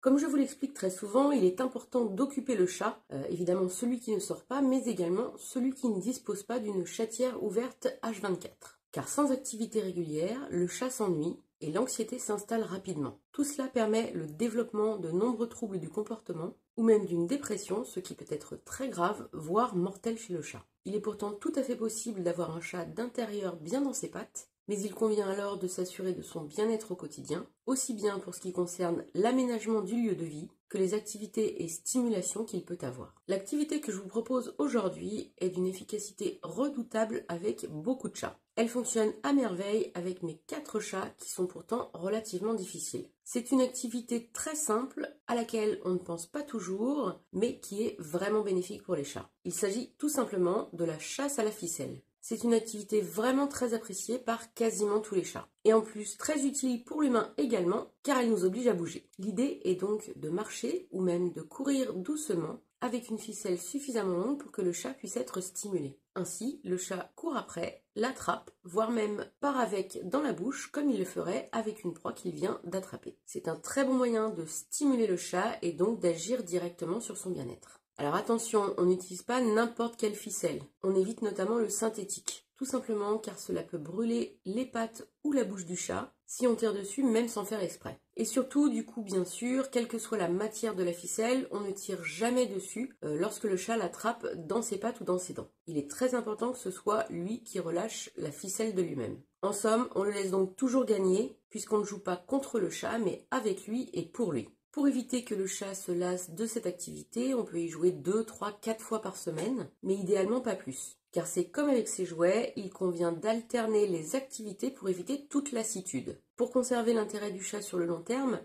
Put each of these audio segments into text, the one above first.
Comme je vous l'explique très souvent, il est important d'occuper le chat, évidemment celui qui ne sort pas, mais également celui qui ne dispose pas d'une chatière ouverte H24. Car sans activité régulière, le chat s'ennuie et l'anxiété s'installe rapidement. Tout cela permet le développement de nombreux troubles du comportement ou même d'une dépression, ce qui peut être très grave, voire mortel chez le chat. Il est pourtant tout à fait possible d'avoir un chat d'intérieur bien dans ses pattes, mais il convient alors de s'assurer de son bien-être au quotidien, aussi bien pour ce qui concerne l'aménagement du lieu de vie que les activités et stimulations qu'il peut avoir. L'activité que je vous propose aujourd'hui est d'une efficacité redoutable avec beaucoup de chats. Elle fonctionne à merveille avec mes 4 chats qui sont pourtant relativement difficiles. C'est une activité très simple à laquelle on ne pense pas toujours, mais qui est vraiment bénéfique pour les chats. Il s'agit tout simplement de la chasse à la ficelle. C'est une activité vraiment très appréciée par quasiment tous les chats. Et en plus très utile pour l'humain également, car elle nous oblige à bouger. L'idée est donc de marcher ou même de courir doucement avec une ficelle suffisamment longue pour que le chat puisse être stimulé. Ainsi, le chat court après, l'attrape, voire même part avec dans la bouche comme il le ferait avec une proie qu'il vient d'attraper. C'est un très bon moyen de stimuler le chat et donc d'agir directement sur son bien-être. Alors attention, on n'utilise pas n'importe quelle ficelle. On évite notamment le synthétique. Tout simplement car cela peut brûler les pattes ou la bouche du chat si on tire dessus même sans faire exprès. Et surtout, du coup, bien sûr, quelle que soit la matière de la ficelle, on ne tire jamais dessus lorsque le chat l'attrape dans ses pattes ou dans ses dents. Il est très important que ce soit lui qui relâche la ficelle de lui-même. En somme, on le laisse donc toujours gagner puisqu'on ne joue pas contre le chat mais avec lui et pour lui. Pour éviter que le chat se lasse de cette activité, on peut y jouer 2, 3, 4 fois par semaine, mais idéalement pas plus. Car c'est comme avec ses jouets, il convient d'alterner les activités pour éviter toute lassitude. Pour conserver l'intérêt du chat sur le long terme,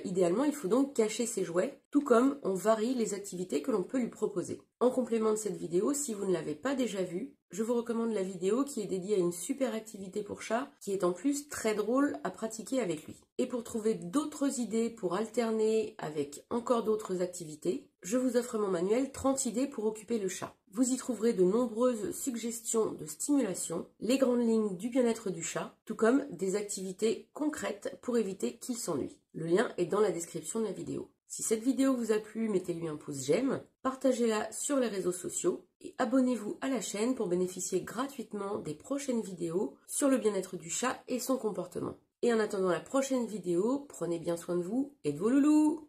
idéalement il faut donc cacher ses jouets, tout comme on varie les activités que l'on peut lui proposer. En complément de cette vidéo, si vous ne l'avez pas déjà vue, je vous recommande la vidéo qui est dédiée à une super activité pour chat, qui est en plus très drôle à pratiquer avec lui. Et pour trouver d'autres idées pour alterner avec encore d'autres activités, je vous offre mon manuel 30 idées pour occuper le chat. Vous y trouverez de nombreuses suggestions de stimulation, les grandes lignes du bien-être du chat, tout comme des activités concrètes pour éviter qu'il s'ennuie. Le lien est dans la description de la vidéo. Si cette vidéo vous a plu, mettez-lui un pouce j'aime, partagez-la sur les réseaux sociaux et abonnez-vous à la chaîne pour bénéficier gratuitement des prochaines vidéos sur le bien-être du chat et son comportement. Et en attendant la prochaine vidéo, prenez bien soin de vous et de vos loulous!